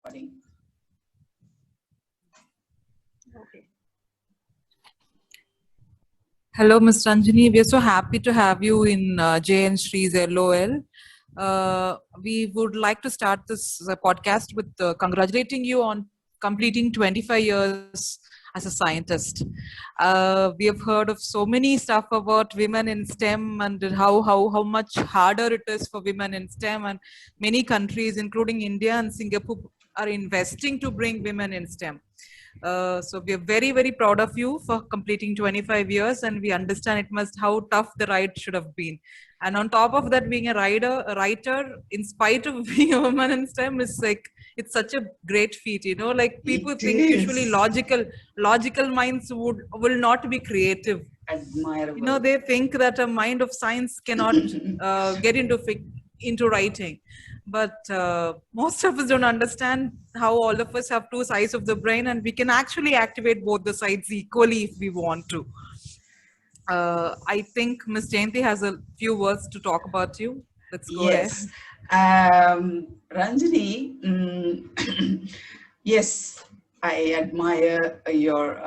Recording. Okay. Hello, Ms. Ranjani. We are so happy to have you in J and Shree's LOL. We would like to start this podcast with congratulating you on completing 25 years as a scientist. We have heard of so many stuff about women in STEM and how much harder it is for women in STEM, and many countries, including India and Singapore, are investing to bring women in STEM. So we are very, very proud of you for completing 25 years, and we understand it must how tough the ride should have been. And on top of that, being a writer, in spite of being a woman in STEM, is like it's such a great feat. You know, like people think usually logical minds will not be creative. Admirable. You know, they think that a mind of science cannot get into writing. But most of us don't understand how all of us have two sides of the brain, and we can actually activate both the sides equally if we want to. I think Ms. Jayanthi has a few words to talk about you. Let's go Yes. ahead. Ranjani, yes, I admire your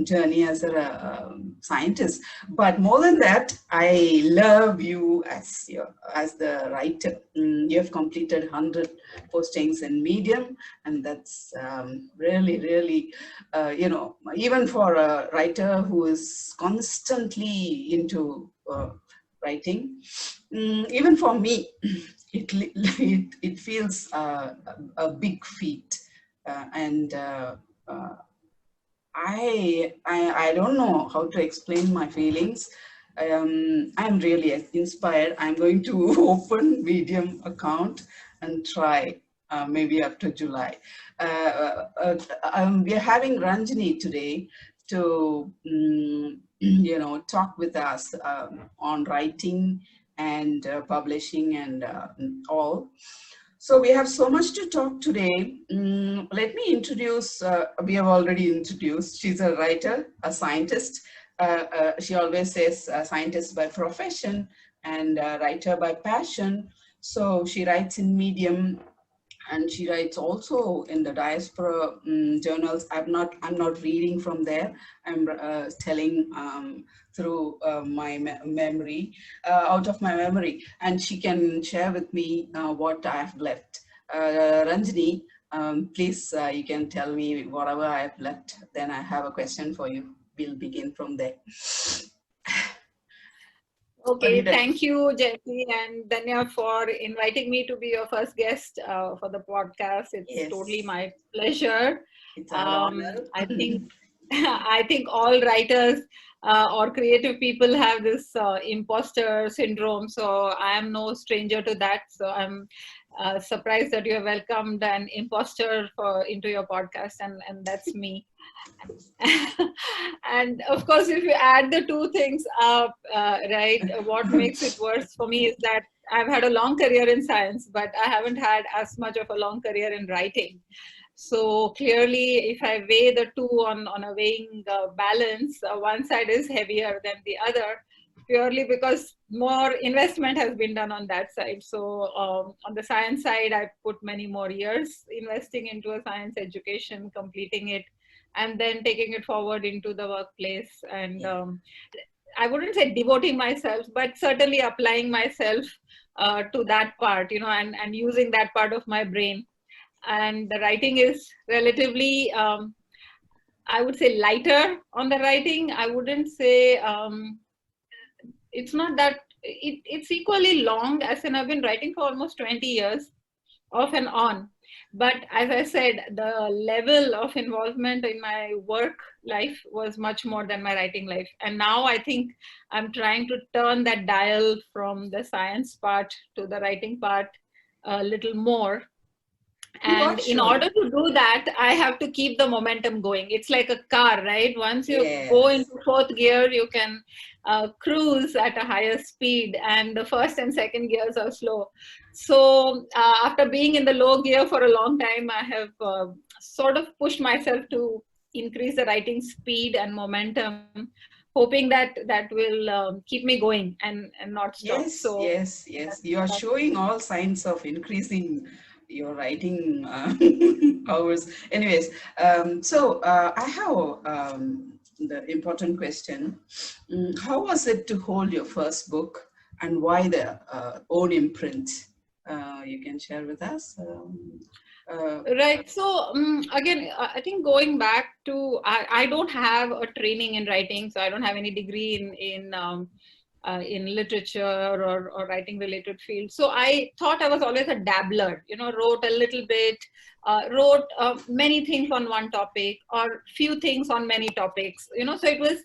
journey as a scientist, but more than that, I love you as the writer. You have completed 100 postings in Medium, and that's really, even for a writer who is constantly into writing, even for me, it feels a big feat, and I don't know how to explain my feelings. I'm really inspired. I'm going to open Medium account and try maybe after July. We are having Ranjani today to talk with us on writing and publishing and all. So we have so much to talk today. Let me introduce, we have already introduced, she's a writer, a scientist. She always says scientist by profession and writer by passion. So she writes in Medium, and she writes also in the diaspora journals. I'm not reading from there. I'm telling through my memory, out of my memory, and she can share with me what I have left. Ranjani, please, you can tell me whatever I have left. Then I have a question for you. We'll begin from there. Okay, thank you, Jayanthi and Danya, for inviting me to be your first guest for the podcast. It's totally my pleasure. It's an honor. I think all writers or creative people have this imposter syndrome. So I am no stranger to that. So I'm surprised that you have welcomed an imposter into your podcast, and that's me. And of course, if you add the two things up, right, what makes it worse for me is that I've had a long career in science, but I haven't had as much of a long career in writing. So clearly, if I weigh the two on a weighing balance, one side is heavier than the other, purely because more investment has been done on that side. So on the science side, I put many more years investing into a science education, completing it, and then taking it forward into the workplace. And I wouldn't say devoting myself, but certainly applying myself to that part, and using that part of my brain. And the writing is relatively, I would say, lighter on the writing. I wouldn't say, it's not that, it's equally long, as in I've been writing for almost 20 years, off and on. But as I said, the level of involvement in my work life was much more than my writing life. And now I think I'm trying to turn that dial from the science part to the writing part a little more. And in order to do that, I have to keep the momentum going. It's like a car, right? Once you go into fourth gear, you can cruise at a higher speed, and the first and second gears are slow. So after being in the low gear for a long time, I have sort of pushed myself to increase the writing speed and momentum, hoping that will keep me going and not stop. Yes, you are showing all signs of increasing your writing hours. Anyways, I have the important question. How was it to hold your first book, and why the own imprint? You can share with us. Right. So again, I think going back to, I don't have a training in writing, so I don't have any degree in literature or writing related field. So I thought I was always a dabbler, wrote a little bit, wrote many things on one topic or few things on many topics, so it was,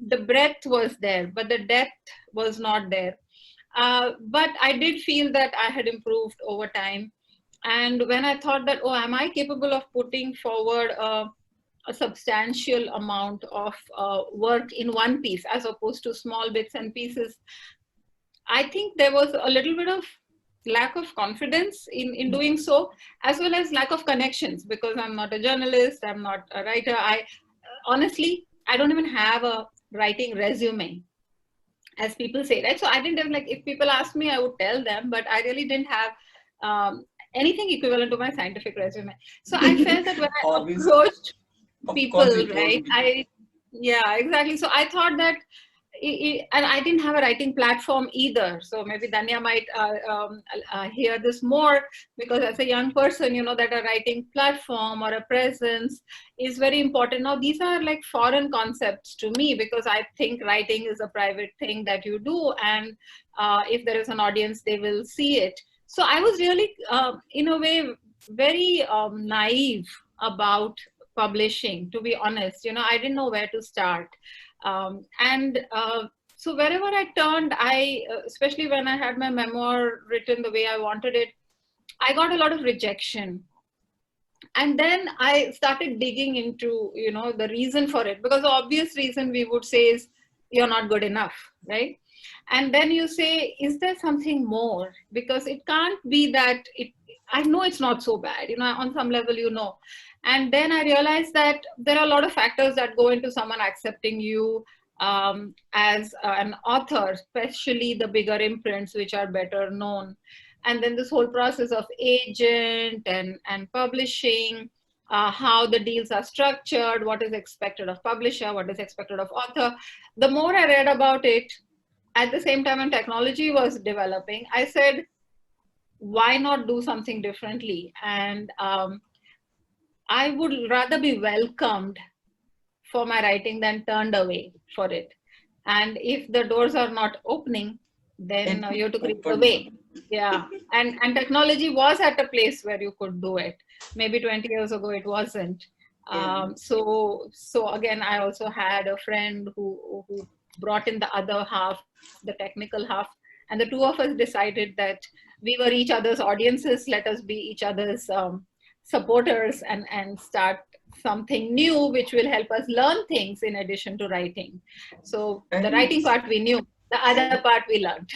the breadth was there, but the depth was not there. But I did feel that I had improved over time. And when I thought that, oh, am I capable of putting forward a substantial amount of work in one piece as opposed to small bits and pieces, I think there was a little bit of lack of confidence in doing so, as well as lack of connections, because I'm not a journalist, I'm not a writer. Honestly, I don't even have a writing resume, as people say, right? So I didn't have, if people asked me, I would tell them, but I really didn't have anything equivalent to my scientific resume. So I felt that when I approached people, right? Yeah, exactly. So I thought that, and I didn't have a writing platform either. So maybe Danya might hear this more, because as a young person, that a writing platform or a presence is very important. Now, these are like foreign concepts to me, because I think writing is a private thing that you do. And if there is an audience, they will see it. So I was really, in a way, very naive about publishing, to be honest. I didn't know where to start. So wherever I turned, especially when I had my memoir written the way I wanted it, I got a lot of rejection. And then I started digging into, the reason for it, because the obvious reason we would say is you're not good enough, right? And then you say, is there something more? Because it can't be that I know it's not so bad, on some level, And then I realized that there are a lot of factors that go into someone accepting you as an author, especially the bigger imprints, which are better known. And then this whole process of agent and publishing, how the deals are structured, what is expected of publisher, what is expected of author. The more I read about it, at the same time when technology was developing, I said, why not do something differently? And I would rather be welcomed for my writing than turned away for it. And if the doors are not opening, then you have to create the way. Yeah. And technology was at a place where you could do it. Maybe 20 years ago, it wasn't. So again, I also had a friend who brought in the other half, the technical half, and the two of us decided that we were each other's audiences. Let us be each other's supporters and start something new, which will help us learn things in addition to writing. So the writing part we knew, the other part we learned.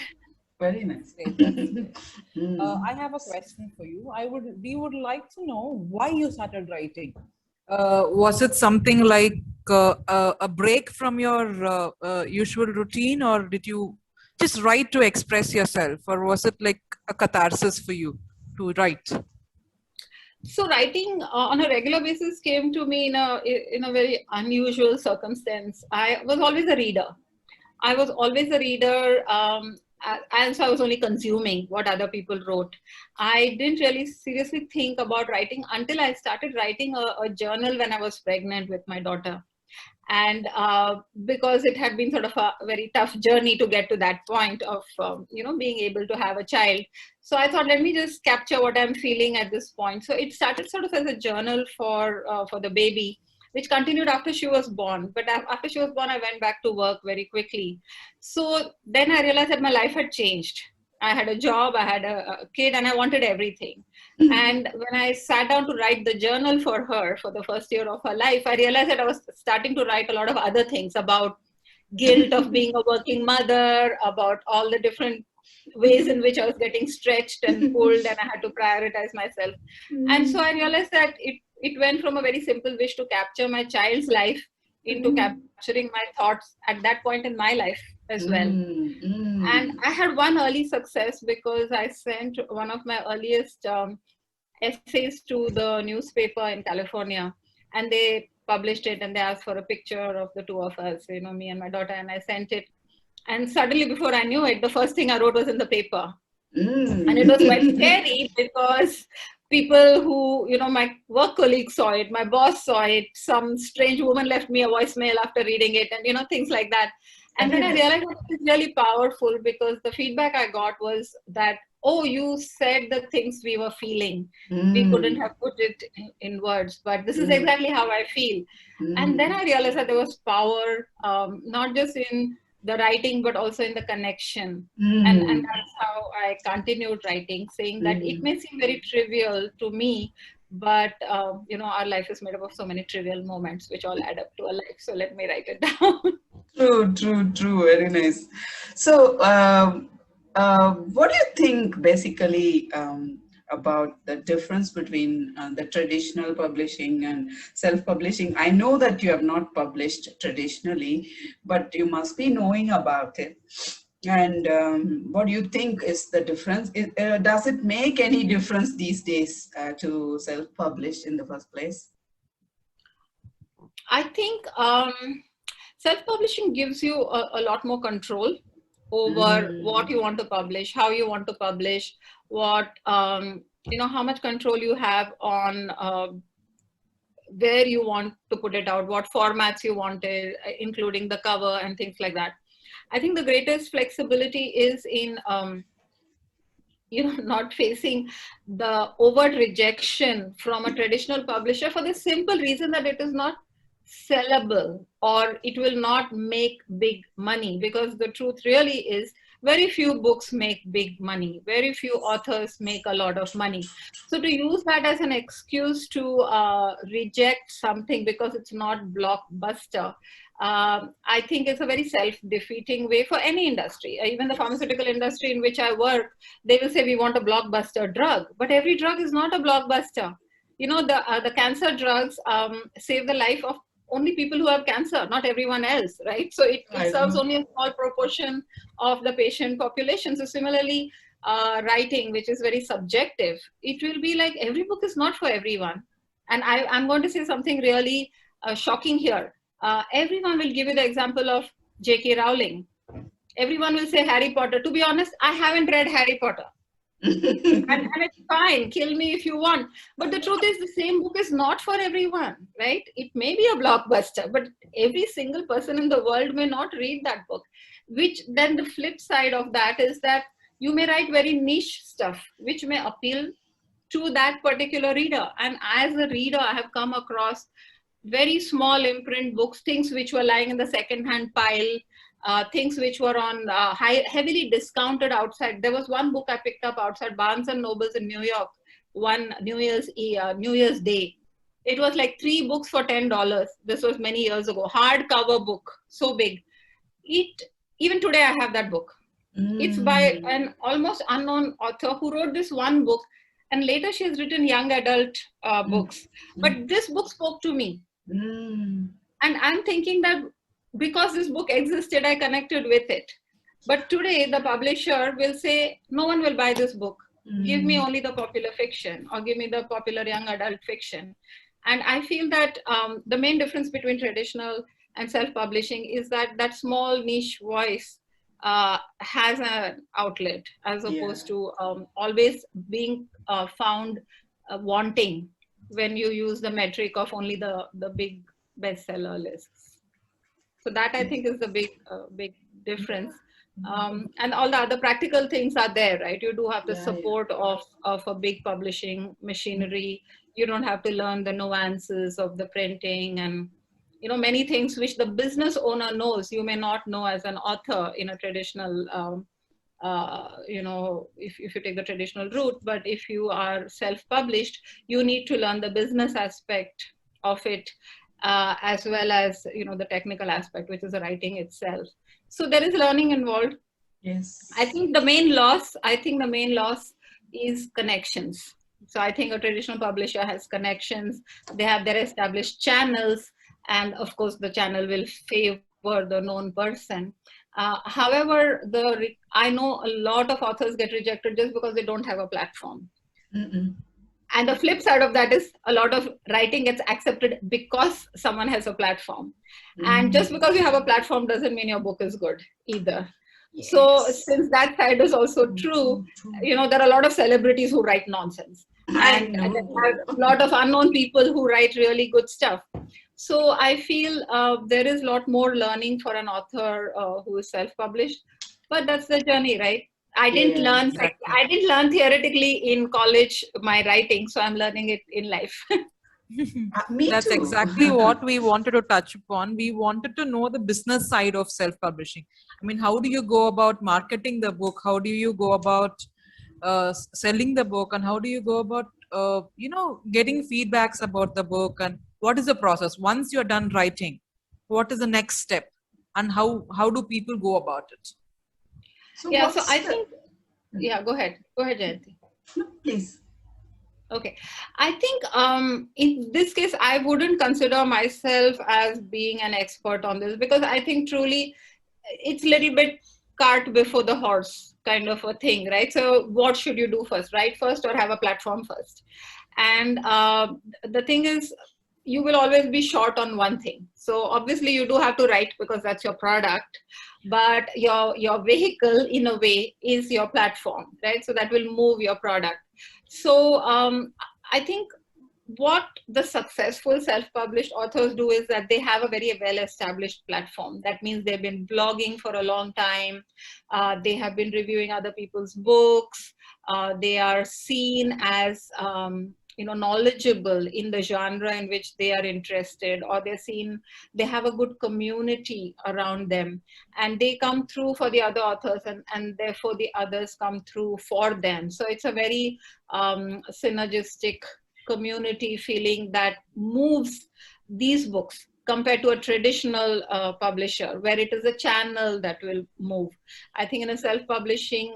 Very nice. I have a question for you. We would like to know why you started writing. Was it something like a break from your usual routine, or did you just write to express yourself, or was it like a catharsis for you to write? So writing on a regular basis came to me in a very unusual circumstance. I was always a reader. And so I was only consuming what other people wrote. I didn't really seriously think about writing until I started writing a journal when I was pregnant with my daughter. And because it had been sort of a very tough journey to get to that point of, being able to have a child. So I thought, let me just capture what I'm feeling at this point. So it started sort of as a journal for the baby, which continued after she was born. But after she was born, I went back to work very quickly. So then I realized that my life had changed. I had a job, I had a kid, and I wanted everything. And when I sat down to write the journal for her for the first year of her life, I realized that I was starting to write a lot of other things about guilt of being a working mother, about all the different ways in which I was getting stretched and pulled, and I had to prioritize myself. And so I realized that it went from a very simple wish to capture my child's life into capturing my thoughts at that point in my life as well. And I had one early success because I sent one of my earliest essays to the newspaper in California, and they published it, and they asked for a picture of the two of us, you know, me and my daughter, and I sent it. And suddenly, before I knew it, the first thing I wrote was in the paper. And it was quite scary because people who, you know, my work colleagues saw it, my boss saw it, some strange woman left me a voicemail after reading it, and, you know, things like that. And then I realized that it's really powerful because the feedback I got was that, oh, you said the things we were feeling. We couldn't have put it in words, but this is exactly how I feel. And then I realized that there was power, not just in the writing, but also in the connection. And that's how I continued writing, saying that it may seem very trivial to me, but you know, our life is made up of so many trivial moments, which all add up to a life. So let me write it down. True. Very nice. So, what do you think basically about the difference between the traditional publishing and self-publishing? I know that you have not published traditionally, but you must be knowing about it. And what do you think is the difference? Does it make any difference these days to self-publish in the first place? I think self-publishing gives you a lot more control over what you want to publish, how you want to publish, what, you know, how much control you have on where you want to put it out, what formats you want it, including the cover and things like that. I think the greatest flexibility is in, you know, not facing the overt rejection from a traditional publisher for the simple reason that it is not sellable or it will not make big money, because the truth really is very few books make big money, very few authors make a lot of money. So to use that as an excuse to reject something because it's not blockbuster, I think it's a very self-defeating way for any industry. Even the pharmaceutical industry in which I work, they will say we want a blockbuster drug, but every drug is not a blockbuster. You know, the cancer drugs save the life of only people who have cancer, not everyone else, right? So it serves only a small proportion of the patient population. So similarly, writing, which is very subjective, it will be like every book is not for everyone. And I'm going to say something really shocking here. Everyone will give you the example of J.K. Rowling. Everyone will say Harry Potter. To be honest, I haven't read Harry Potter. and it's fine, kill me if you want, but the truth is the same book is not for everyone, right? It may be a blockbuster, but every single person in the world may not read that book. Which then the flip side of that is that you may write very niche stuff which may appeal to that particular reader. And as a reader, I have come across very small imprint books, things which were lying in the second-hand pile, things which were on heavily discounted outside. There was one book I picked up outside Barnes and Nobles in New York, one New Year's Day. It was like 3 books for $10. This was many years ago. Hardcover book, so big. Even today I have that book. It's by an almost unknown author who wrote this one book, and later she has written young adult books. But this book spoke to me. And I'm thinking that because this book existed, I connected with it. But today the publisher will say, no one will buy this book. Give me only the popular fiction, or give me the popular young adult fiction. And I feel that the main difference between traditional and self-publishing is that that small niche voice has an outlet, as opposed to always being found wanting when you use the metric of only the big bestseller lists. So that I think is the big difference. And all the other practical things are there, right? You do have the support of a big publishing machinery. You don't have to learn the nuances of the printing and, you know, many things which the business owner knows, you may not know as an author in a traditional, you know, if you take the traditional route. But if you are self-published, you need to learn the business aspect of it, as well as, you know, the technical aspect, which is the writing itself. So there is learning involved. Yes. I think the main loss is connections. So I think a traditional publisher has connections. They have their established channels, and of course the channel will favor the known person. However, I know a lot of authors get rejected just because they don't have a platform. And the flip side of that is a lot of writing gets accepted because someone has a platform. And just because you have a platform doesn't mean your book is good either. Yes. So since that side is also true, there are a lot of celebrities who write nonsense. And there are a lot of unknown people who write really good stuff. So I feel there is a lot more learning for an author who is self-published, but that's the journey, right? I didn't learn. Exactly. I didn't learn theoretically in college my writing, so I'm learning it in life. That's exactly what we wanted to touch upon. We wanted to know the business side of self-publishing. I mean, how do you go about marketing the book? How do you go about selling the book? And how do you go about, getting feedbacks about the book? And what is the process? Once you're done writing, what is the next step? And how do people go about it? So I think, go ahead. Go ahead, Jayanthi. No, please. Okay. I think in this case, I wouldn't consider myself as being an expert on this, because I think truly it's a little bit cart before the horse kind of a thing, right? So what should you do first, write first or have a platform first? And the thing is, you will always be short on one thing. So obviously you do have to write because that's your product, but your vehicle in a way is your platform, right? So that will move your product. So I think what the successful self-published authors do is that they have a very well-established platform. That means they've been blogging for a long time. They have been reviewing other people's books. They are seen as knowledgeable in the genre in which they are interested, or they have a good community around them, and they come through for the other authors, and therefore the others come through for them. So it's a very synergistic community feeling that moves these books compared to a traditional publisher where it is a channel that will move. I think in a self-publishing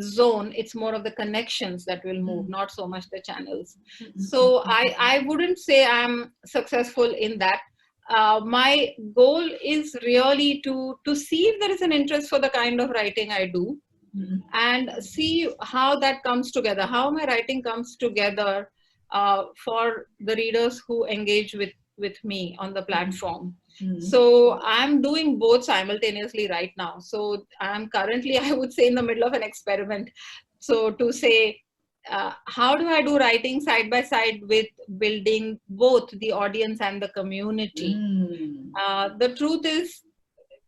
zone, it's more of the connections that will move, not so much the channels. So I wouldn't say I'm successful in that. My goal is really to see if there is an interest for the kind of writing I do, and see how that comes together, how my writing comes together for the readers who engage with me on the platform. So I'm doing both simultaneously right now. So I'm currently, I would say, in the middle of an experiment. So to say, how do I do writing side by side with building both the audience and the community? The truth is,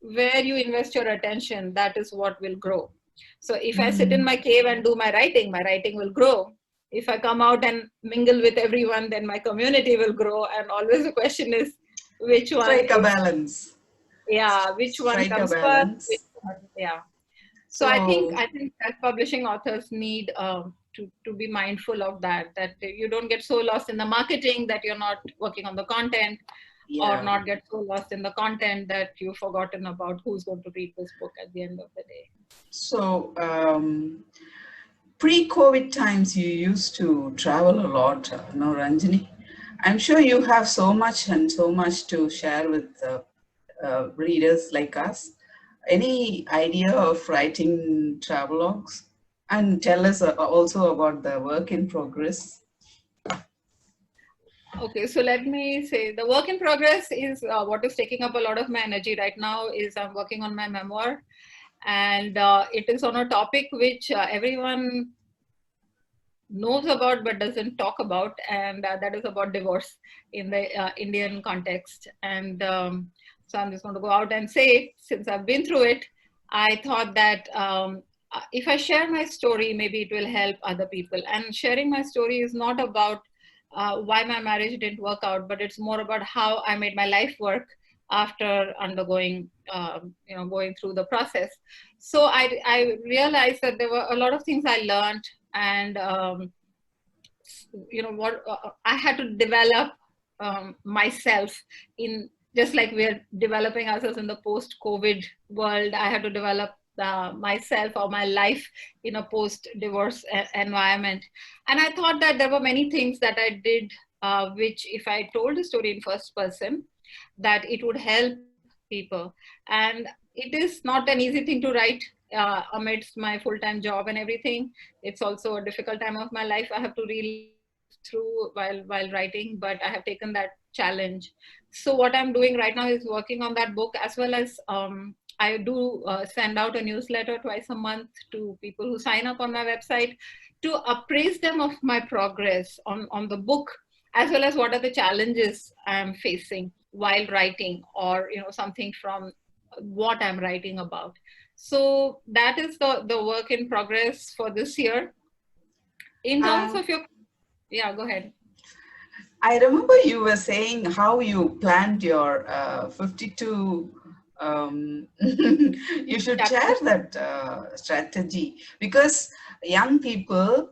where you invest your attention, that is what will grow. So if I sit in my cave and do my writing will grow. If I come out and mingle with everyone, then my community will grow. And always the question is, which one? Strike a balance. Yeah, which one comes first? Yeah. So I think self-publishing authors need to be mindful of that you don't get so lost in the marketing that you're not working on the content, or not get so lost in the content that you've forgotten about who's going to read this book at the end of the day. So pre-COVID times, you used to travel a lot, Ranjani? I'm sure you have so much to share with readers like us. Any idea of writing travelogues? And tell us also about the work in progress. Okay, so let me say the work in progress is what is taking up a lot of my energy right now. Is I'm working on my memoir, and it is on a topic which everyone knows about but doesn't talk about, and that is about divorce in the Indian context. And so I'm just going to go out and say, since I've been through it, I thought that if I share my story, maybe it will help other people. And sharing my story is not about why my marriage didn't work out, but it's more about how I made my life work after undergoing, going through the process. So I realized that there were a lot of things I learned, and I had to develop myself in, just like we're developing ourselves in the post-COVID world. I had to develop myself or my life in a post-divorce environment. And I thought that there were many things that I did, which if I told the story in first person, that it would help people. And it is not an easy thing to write amidst my full-time job and everything. It's also a difficult time of my life. I have to really through while writing, but I have taken that challenge. So what I'm doing right now is working on that book, as well as I do send out a newsletter twice a month to people who sign up on my website to appraise them of my progress on the book, as well as what are the challenges I'm facing while writing, or something from what I'm writing about. So that is the work in progress for this year. In terms of your, yeah, go ahead. I remember you were saying how you planned your 52. You should share that strategy, because young people,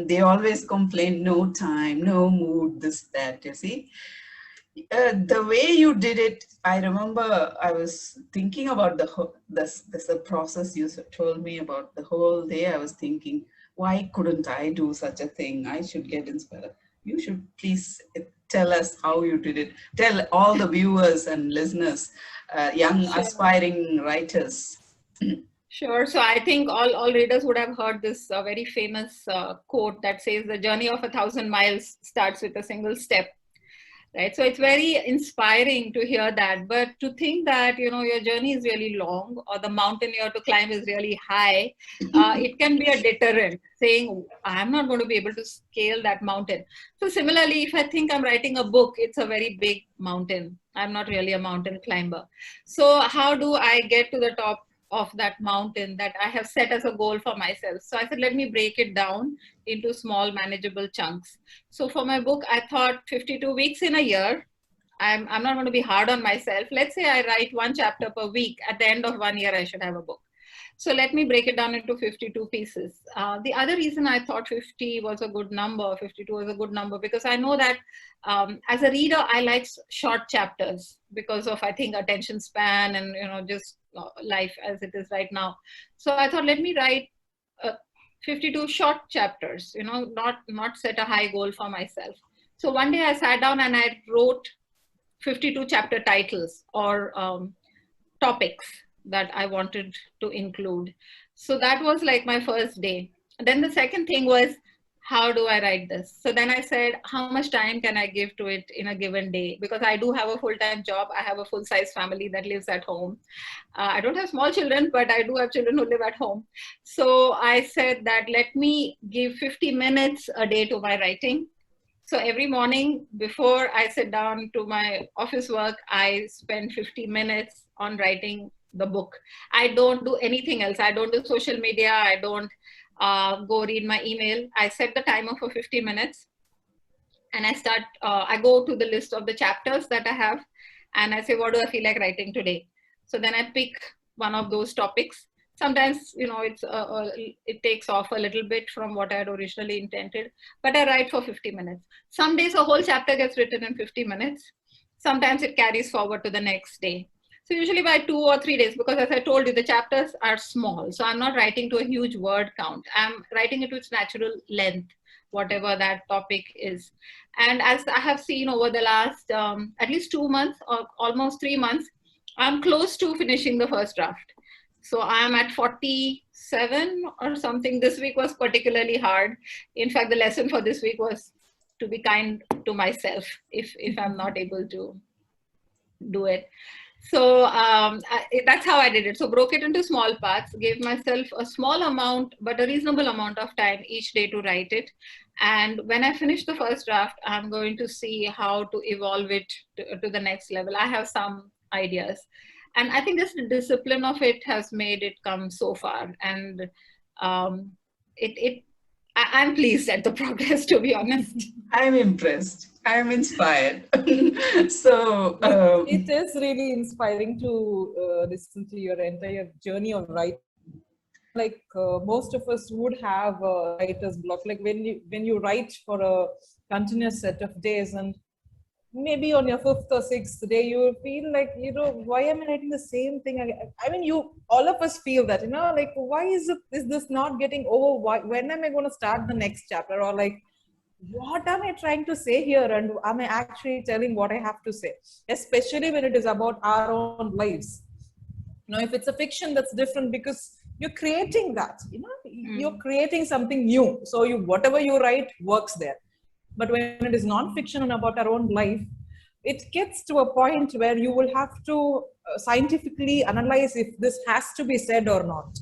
they always complain, no time, no mood, this, that, you see. The way you did it, I remember I was thinking about the process you told me about the whole day. I was thinking, why couldn't I do such a thing? I should get inspired. You should please tell us how you did it. Tell all the viewers and listeners, young aspiring writers. Sure. So I think all readers would have heard this very famous quote that says, the journey of 1,000 miles starts with a single step. Right. So it's very inspiring to hear that. But to think that, your journey is really long, or the mountain you have to climb is really high, it can be a deterrent, saying, I'm not going to be able to scale that mountain. So similarly, if I think I'm writing a book, it's a very big mountain. I'm not really a mountain climber. So how do I get to the top of that mountain that I have set as a goal for myself? So I said, let me break it down into small manageable chunks. So for my book, I thought 52 weeks in a year. I'm not going to be hard on myself. Let's say I write one chapter per week. At the end of 1 year, I should have a book. So let me break it down into 52 pieces. The other reason I thought 50 was a good number, 52 was a good number, because I know that as a reader, I like short chapters because of, I think, attention span and, just life as it is right now. So I thought, let me write 52 short chapters, not set a high goal for myself. So one day I sat down and I wrote 52 chapter titles or topics that I wanted to include. So that was like my first day. Then the second thing was, how do I write this? So then I said, how much time can I give to it in a given day? Because I do have a full-time job. I have a full-size family that lives at home. I don't have small children, but I do have children who live at home. So I said that let me give 50 minutes a day to my writing. So every morning before I sit down to my office work, I spend 50 minutes on writing the book. I don't do anything else. I don't do social media. I don't go read my email. I set the timer for 50 minutes and I go to the list of the chapters that I have and I say, what do I feel like writing today? So then I pick one of those topics. Sometimes, it takes off a little bit from what I had originally intended, but I write for 50 minutes. Some days a whole chapter gets written in 50 minutes. Sometimes it carries forward to the next day. So usually by 2 or 3 days, because as I told you, the chapters are small. So I'm not writing to a huge word count. I'm writing it to its natural length, whatever that topic is. And as I have seen over the last at least 2 months or almost 3 months, I'm close to finishing the first draft. So I am at 47 or something. This week was particularly hard. In fact, the lesson for this week was to be kind to myself if I'm not able to do it. So that's how I did it. So broke it into small parts, gave myself a small amount, but a reasonable amount of time each day to write it. And when I finish the first draft, I'm going to see how to evolve it to the next level. I have some ideas. And I think this discipline of it has made it come so far. And I'm pleased at the progress, to be honest. I'm impressed. I'm inspired. So it is really inspiring to listen to your entire journey of writing. Like most of us would have a writer's block. Like when you write for a continuous set of days, and maybe on your 5th or 6th day, you feel like, why am I writing the same thing again? I mean, all of us feel that, like, why is this not getting over? When am I going to start the next chapter? Or like, what am I trying to say here? And am I actually telling what I have to say? Especially when it is about our own lives. If it's a fiction, that's different because you're creating that. You're creating something new. So whatever you write works there. But when it is non-fiction and about our own life, it gets to a point where you will have to scientifically analyze if this has to be said or not.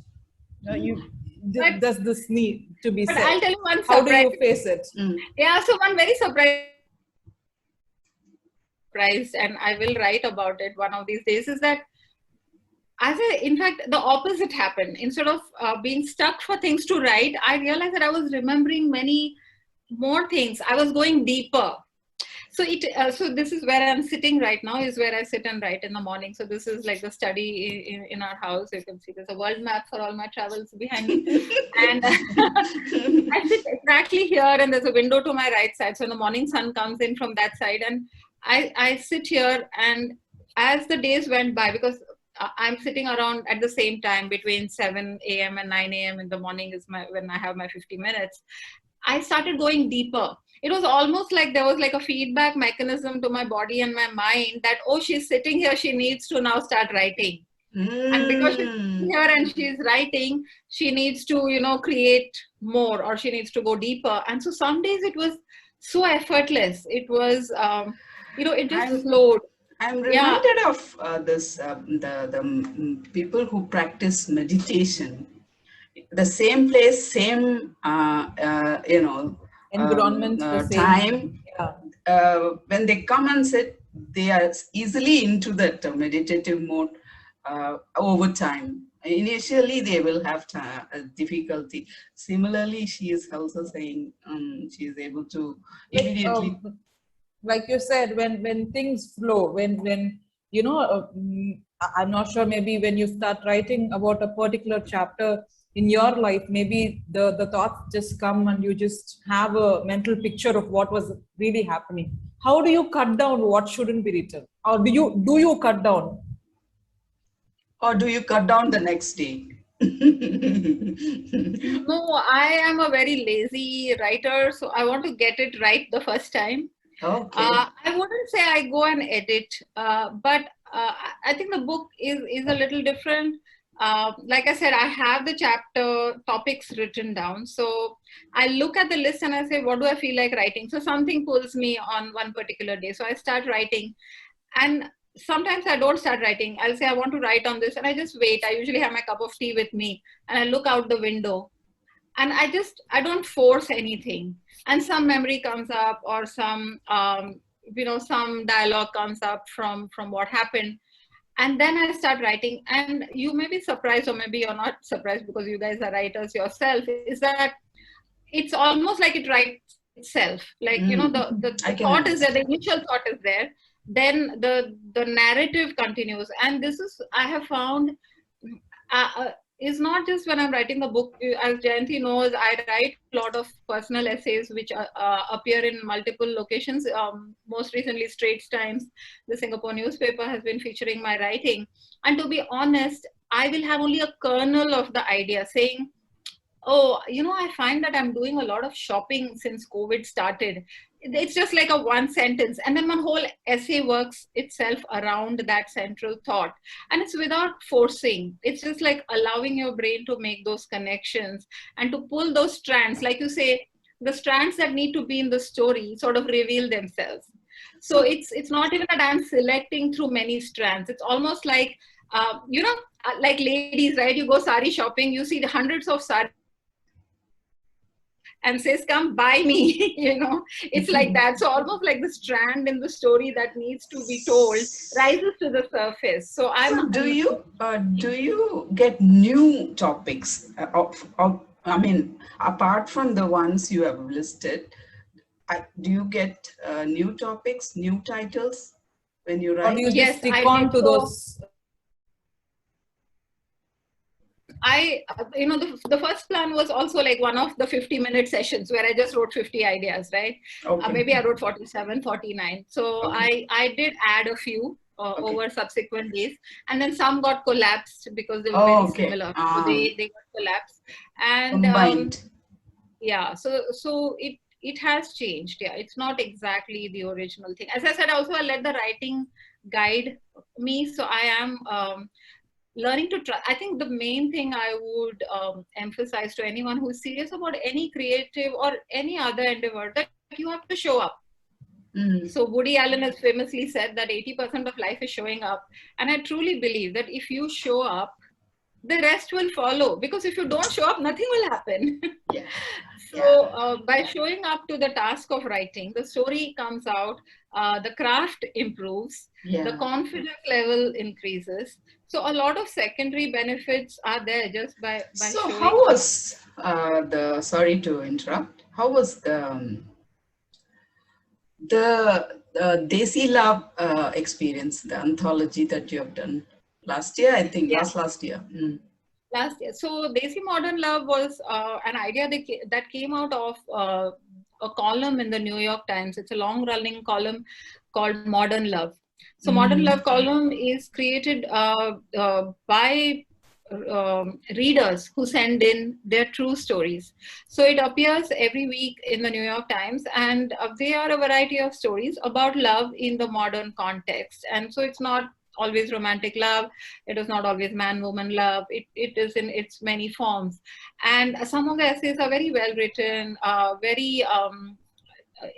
Does this need to be said? I'll tell you one How surprise. do you face it? Yeah, so one very surprised, and I will write about it one of these days, is that in fact, the opposite happened. Instead of being stuck for things to write, I realized that I was remembering many more things. I was going deeper. So so this is where I'm sitting right now, is where I sit and write in the morning. So this is like the study in our house. You can see there's a world map for all my travels behind me. And I sit exactly here, and there's a window to my right side. So the morning sun comes in from that side, and I sit here, and as the days went by, because I'm sitting around at the same time between 7 a.m. and 9 a.m. in the morning is when I have my 50 minutes. I started going deeper. It was almost like there was like a feedback mechanism to my body and my mind that, oh, she's sitting here, she needs to now start writing. And because she's sitting here and she's writing, she needs to, create more, or she needs to go deeper. And so some days it was so effortless. It was, it just flowed. I'm reminded of the people who practice meditation. The same place, same environment, the same time. Yeah. When they come and sit, they are easily into that meditative mode over time. Initially, they will have difficulty. Similarly, she is also saying she is able to immediately. Like you said, when things flow, when I'm not sure, maybe when you start writing about a particular chapter in your life, maybe the thoughts just come and you just have a mental picture of what was really happening. How do you cut down what shouldn't be written? Or do you cut down? Or do you cut down the next day? No, I am a very lazy writer, so I want to get it right the first time. Okay. I wouldn't say I go and edit, but I think the book is a little different. Like I said, I have the chapter topics written down. So I look at the list and I say, what do I feel like writing? So something pulls me on one particular day. So I start writing, and sometimes I don't start writing. I'll say I want to write on this, and I just wait. I usually have my cup of tea with me, and I look out the window, and I don't force anything. And some memory comes up, or some some dialogue comes up from what happened. And then I start writing, and you may be surprised, or maybe you're not surprised because you guys are writers yourself, is that it's almost like it writes itself. Like, the thought is there, the initial thought is there, then the narrative continues. And this is, I have found, is not just when I'm writing the book. As Jayanthi knows, I write a lot of personal essays which appear in multiple locations. Most recently, Straits Times, the Singapore newspaper, has been featuring my writing. And to be honest, I will have only a kernel of the idea, saying, oh, I find that I'm doing a lot of shopping since COVID started. It's just like a one sentence. And then my whole essay works itself around that central thought. And it's without forcing. It's just like allowing your brain to make those connections and to pull those strands. Like you say, the strands that need to be in the story sort of reveal themselves. So it's not even that I'm selecting through many strands. It's almost like, like ladies, right? You go sari shopping, you see the hundreds of saris, and says, come buy me, it's like that. So almost like the strand in the story that needs to be told rises to the surface. So do you get new topics apart from the ones you have listed, do you get new topics, new titles when you write? Or do you just stick on to those? The first plan was also like one of the 50-minute sessions where I just wrote 50 ideas, right? Okay. Maybe I wrote 47, 49. So okay. I did add a few over subsequent days, and then some got collapsed because they were very similar. So they got collapsed. And combined. So it has changed. Yeah, it's not exactly the original thing. As I said, also I let the writing guide me. So I am learning to try. I think the main thing I would emphasize to anyone who's serious about any creative or any other endeavor, that you have to show up. So Woody Allen has famously said that 80% of life is showing up. And I truly believe that if you show up, the rest will follow, because if you don't show up, nothing will happen. Yeah. So by showing up to the task of writing, the story comes out, the craft improves, the confidence level increases. So a lot of secondary benefits are there just by So showing how up. was sorry to interrupt, how was the Desi Love experience, the anthology that you have done last year, I think, last year? Last year. So Desi Modern Love was an idea that came out of a column in the New York Times. It's a long running column called Modern Love. So Modern Love column is created by readers who send in their true stories. So it appears every week in the New York Times, and they are a variety of stories about love in the modern context. And so it's not always romantic love, it is not always man-woman love, it is in its many forms. And some of the essays are very well written, very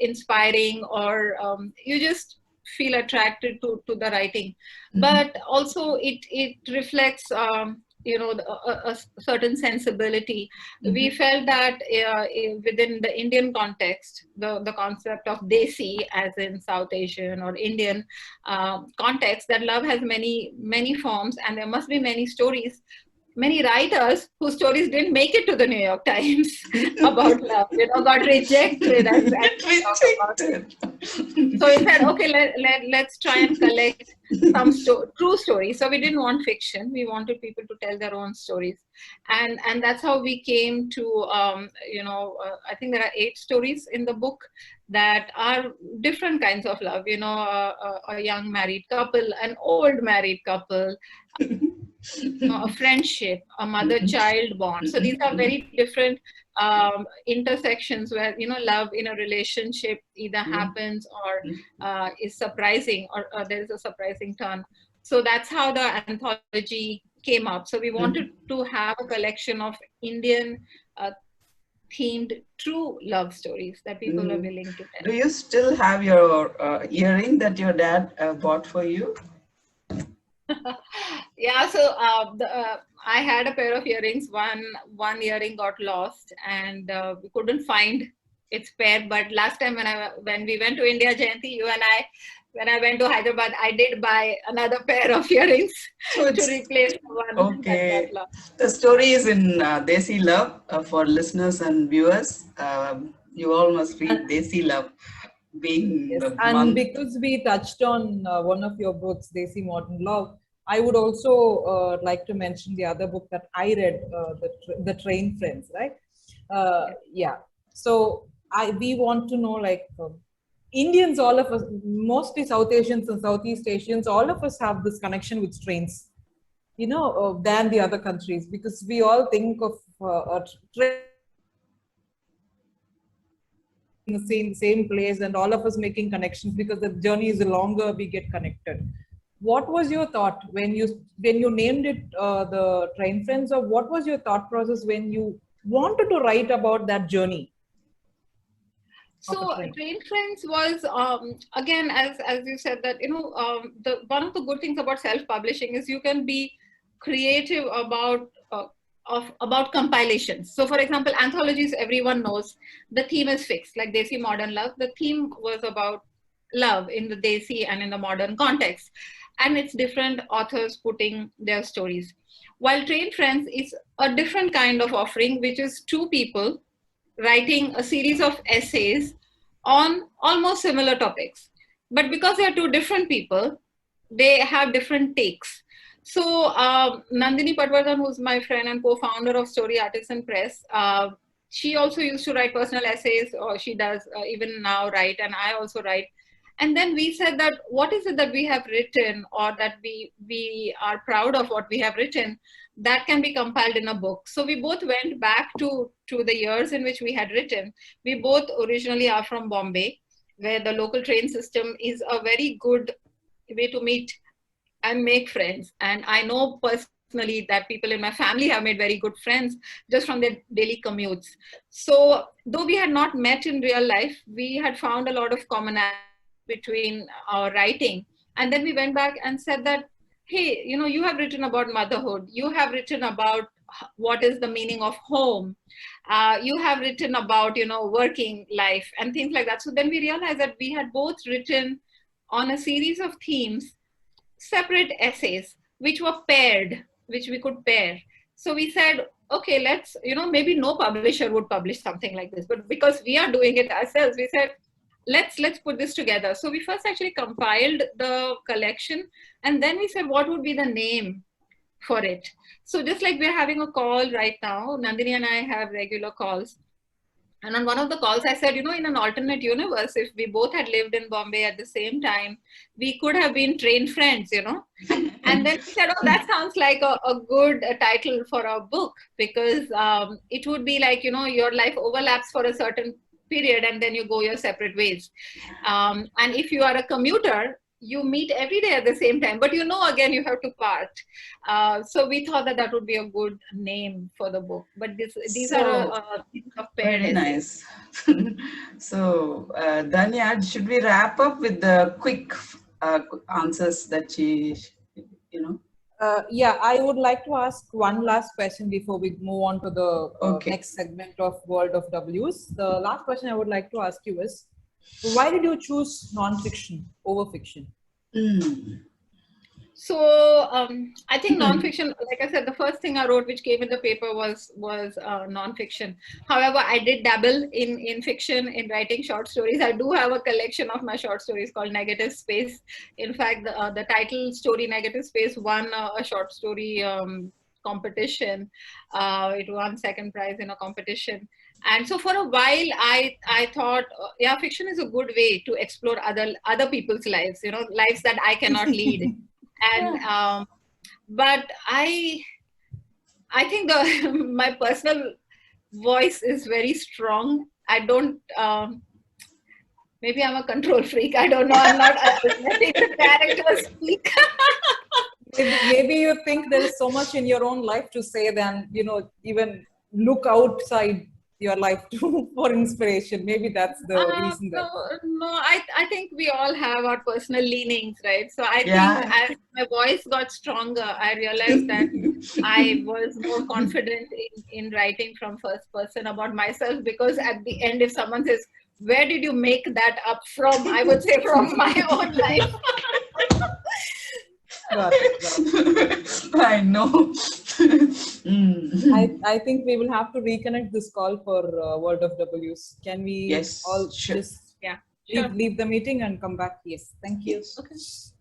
inspiring, or you just feel attracted to the writing. But also it reflects a certain sensibility. We felt that within the Indian context, the concept of Desi, as in South Asian or Indian context, that love has many forms, and there must be many stories, many writers whose stories didn't make it to the New York Times about love, got rejected. So we said, okay, let's try and collect some true stories. So we didn't want fiction. We wanted people to tell their own stories. And that's how we came to, I think there are 8 stories in the book that are different kinds of love, a young married couple, an old married couple, a friendship, a mother-child bond. So these are very different intersections where, love in a relationship either happens or is surprising, or there is a surprising turn. So that's how the anthology came up. So we wanted to have a collection of Indian themed true love stories that people are willing to tell. Do you still have your earring that your dad bought for you? Yeah, so I had a pair of earrings. One earring got lost, and we couldn't find its pair. But last time when we went to India, Jayanthi, you and I, when I went to Hyderabad, I did buy another pair of earrings to replace the one that got lost. The story is in Desi Love for listeners and viewers. You all must read Desi Love. And because we touched on one of your books, Desi Modern Love, I would also like to mention the other book that I read, the Train Friends, right? So we want to know, like, Indians, all of us, mostly South Asians and Southeast Asians, all of us have this connection with trains, than the other countries, because we all think of a train in the same place, and all of us making connections because the journey is longer, we get connected. What was your thought when you named it the Train Friends, or what was your thought process when you wanted to write about that journey? So Train Friends was, again, as you said, that, one of the good things about self-publishing is you can be creative about compilations. So for example, anthologies, everyone knows the theme is fixed, like Desi Modern Love. The theme was about love in the Desi and in the modern context. And it's different authors putting their stories. While Train Friends is a different kind of offering, which is 2 people writing a series of essays on almost similar topics. But because they are 2 different people, they have different takes. So Nandini Patwardhan, who's my friend and co-founder of Story Artisan Press, she also used to write personal essays, or she does even now write, and I also write. And then we said that what is it that we have written, or that we are proud of what we have written, that can be compiled in a book. So we both went back to the years in which we had written. We both originally are from Bombay, where the local train system is a very good way to meet and make friends. And I know personally personally that people in my family have made very good friends just from their daily commutes. So though we had not met in real life, we had found a lot of commonality between our writing. And then we went back and said that, hey, you know, you have written about motherhood. You have written about what is the meaning of home. You have written about, you know, working life and things like that. So then we realized that we had both written on a series of themes, separate essays, which were paired, which we could pair. So we said, okay, let's, you know, maybe no publisher would publish something like this, but because we are doing it ourselves, we said, let's put this together. So we first actually compiled the collection, and then we said, what would be the name for it? So just like we're having a call right now, Nandini and I have regular calls. And on one of the calls, I said, you know, in an alternate universe, if we both had lived in Bombay at the same time, we could have been trained friends, you know. And then we said, oh, that sounds like a good title for a book, because it would be like, you know, your life overlaps for a certain period and then you go your separate ways. And if you are a commuter, you meet every day at the same time, but you know, again, you have to part. So we thought that that would be a good name for the book. But these are paired very essays. nice. So, Danya, should we wrap up with the quick answers that she, you know? Yeah, I would like to ask one last question before we move on to the Okay. next segment of World of W's. The last question I would like to ask you is, why did you choose non-fiction over fiction? So I think nonfiction, like I said, the first thing I wrote, which came in the paper, was nonfiction. However, I did dabble in fiction, in writing short stories. I do have a collection of my short stories called Negative Space. In fact, the title story Negative Space won a short story competition. It won second prize in a competition. And so for a while, I thought, yeah, fiction is a good way to explore other people's lives, you know, lives that I cannot lead. And but I think my personal voice is very strong. I don't. Maybe I'm a control freak. I don't know. I'm not letting the characters speak. Maybe you think there is so much in your own life to say than, you know, even look outside your life for inspiration. Maybe that's the reason. No, I think we all have our personal leanings, right? So I Yeah. think as my voice got stronger, I realized that I was more confident in writing from first person about myself, because at the end, if someone says, where did you make that up from? I would say from my own life. Got it. I know. I think we will have to reconnect this call for World of W's. Can we all just leave the meeting and come back? Yes, thank you. Yes.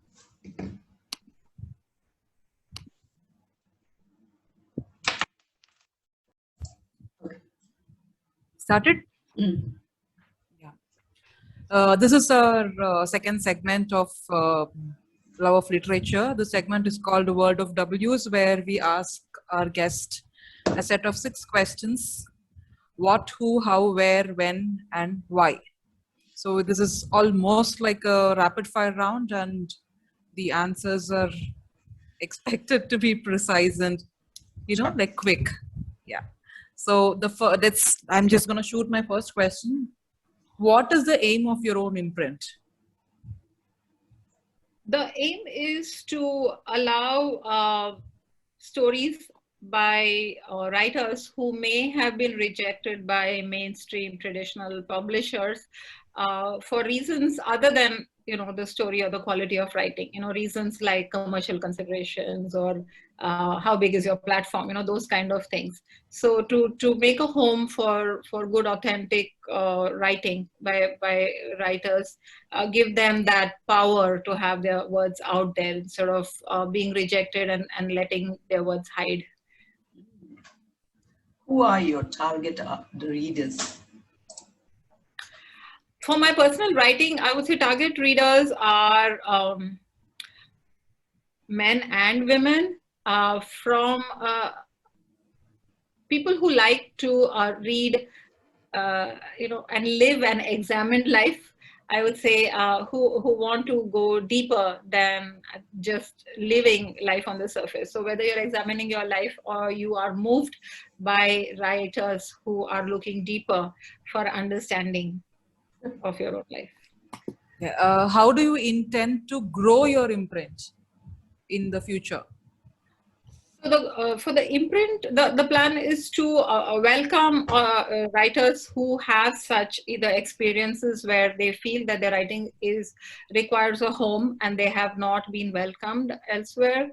Okay. Started? Yeah. This is our second segment of Love of Literature. The segment is called World of W's, where we ask our guest a set of 6 questions: what, who, how, where, when, and why. So this is almost like a rapid fire round, and the answers are expected to be precise and, you know, like quick. Yeah. So I'm just going to shoot my first question. What is the aim of your own imprint? The aim is to allow stories by writers who may have been rejected by mainstream traditional publishers for reasons other than, you know, the story or the quality of writing, you know, reasons like commercial considerations or how big is your platform, you know, those kind of things. So to make a home for good authentic writing by writers, give them that power to have their words out there instead of being rejected and letting their words hide. Who are your target readers? For my personal writing, I would say target readers are men and women, from people who like to read, you know, and live an examined life. I would say, who want to go deeper than just living life on the surface. So whether you're examining your life or you are moved by writers who are looking deeper for understanding of your own life. Yeah. How do you intend to grow your imprint in the future? So for the imprint, the plan is to welcome writers who have such either experiences where they feel that their writing requires a home and they have not been welcomed elsewhere,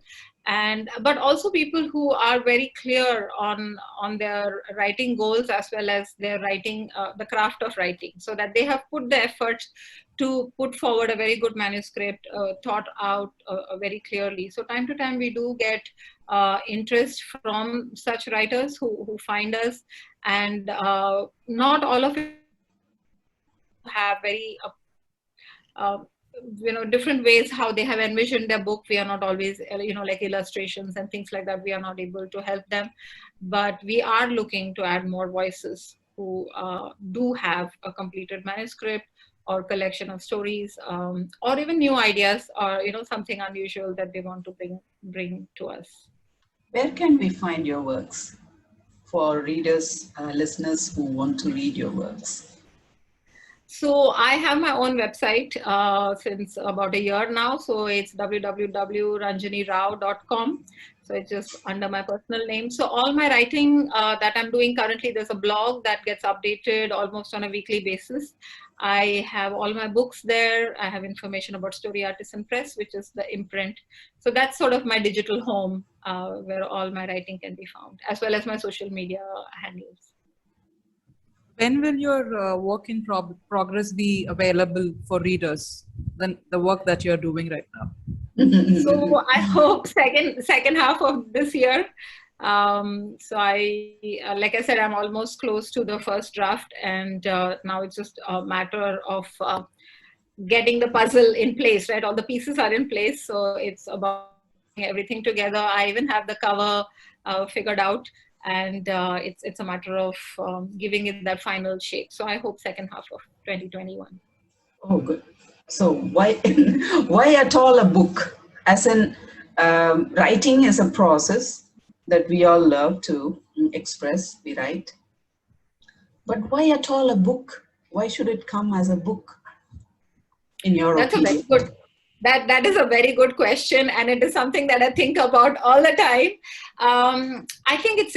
and but also people who are very clear on their writing goals as well as their writing, the craft of writing, so that they have put the effort to put forward a very good manuscript, thought out very clearly. So time to time we do get interest from such writers who find us, and not all of it have very different ways how they have envisioned their book. We are not always like illustrations and things like that, we are not able to help them, but we are looking to add more voices who do have a completed manuscript or collection of stories, or even new ideas, or something unusual that they want to bring to us. Where can we find your works for readers, listeners who want to read your works? So I have my own website since about a year now. So it's www.ranjanirao.com. So it's just under my personal name. So all my writing that I'm doing currently, there's a blog that gets updated almost on a weekly basis. I have all my books there. I have information about Story Artisan Press, which is the imprint. So that's sort of my digital home where all my writing can be found, as well as my social media handles. When will your work in progress be available for readers? Then the work that you're doing right now. So I hope second half of this year. So I, like I said, I'm almost close to the first draft, and now it's just a matter of getting the puzzle in place, right? All the pieces are in place, so it's about everything together. I even have the cover figured out, and it's a matter of giving it that final shape. So I hope second half of 2021. Oh, good. So why at all a book? As in, writing is a process that we all love to express, we write. But why at all a book? Why should it come as a book, in your opinion? That's a very good. That is a very good question, and it is something that I think about all the time. I think it's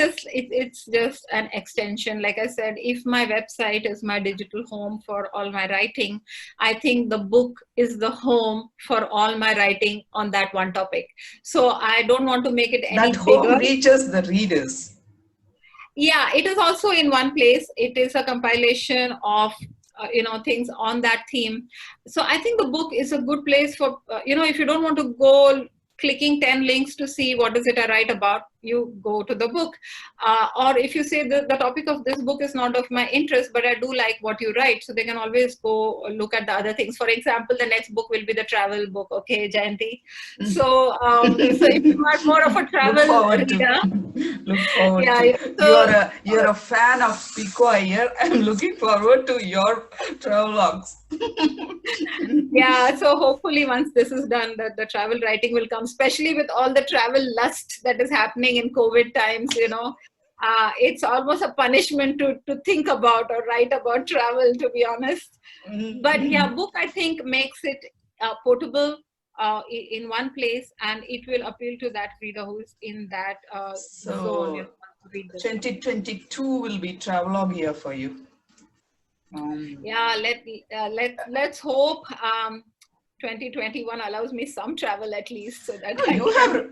just an extension. Like I said, if my website is my digital home for all my writing, I think the book is the home for all my writing on that one topic. So I don't want to make it any that bigger. Home reaches the readers. Yeah, it is also in one place. It is a compilation of things on that theme. So I think the book is a good place for if you don't want to go clicking 10 links to see what is it I write about, you go to the book. Or if you say the topic of this book is not of my interest, but I do like what you write, so they can always go look at the other things. For example, the next book will be the travel book, okay, Jayanthi? So if you are more of a travel reader. Look forward Yeah, to. so, you're a fan of Pico here. I'm looking forward to your travelogues. Yeah, so hopefully once this is done, the travel writing will come, especially with all the travel lust that is happening in COVID times. It's almost a punishment to think about or write about travel, to be honest. But yeah, book I think makes it portable in one place, and it will appeal to that reader who is in that zone. 2022 will be travelogue year for you. Yeah, let's hope 2021 allows me some travel at least, so that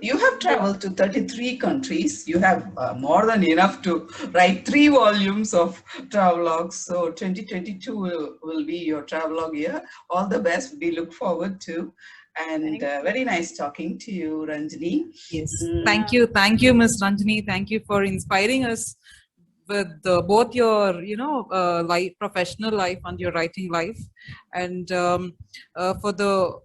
you have traveled to 33 countries. You have more than enough to write 3 volumes of travelogues. So 2022 will be your travelogue year. All the best. We look forward to. And very nice talking to you, Ranjani. Yes. Thank you, Ms. Ranjani. Thank you for inspiring us with both your, life, professional life and your writing life. And for the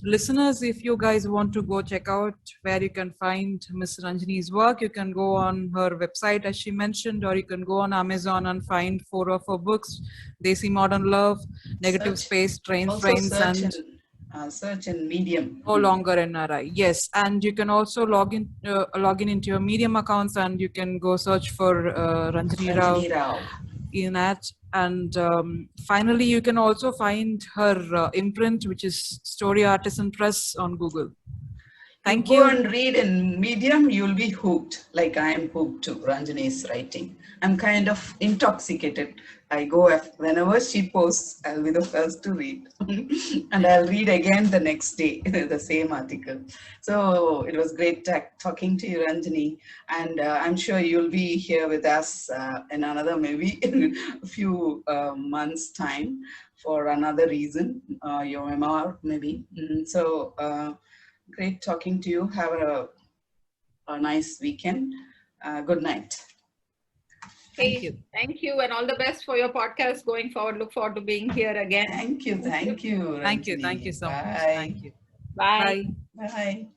listeners, if you guys want to go check out where you can find Miss Ranjani's work, you can go on her website, as she mentioned, or you can go on Amazon and find 4 of her books: Desi Modern Love, Negative Space, Train Also Frames, and search in Medium. No Longer NRI. Yes, and you can also log in into your Medium accounts, and you can go search for Ranjani Rao Ranjani Rao. in that. And finally, you can also find her imprint, which is Story Artisan Press, on Google. Thank Go you. and read in Medium, you'll be hooked, like I am hooked to Ranjani's writing. I'm kind of intoxicated. I go whenever she posts, I'll be the first to read. And I'll read again the next day, the same article. So it was great talking to you, Ranjani. And I'm sure you'll be here with us in another, maybe a few months' time for another reason, your memoir, maybe. Great talking to you. Have a nice weekend. Good night. Thank you. Thank you, and all the best for your podcast going forward. Look forward to being here again. Thank you. Thank you. Thank you. Ranjani. Thank you so much. Bye. Thank you. Bye. Bye. Bye.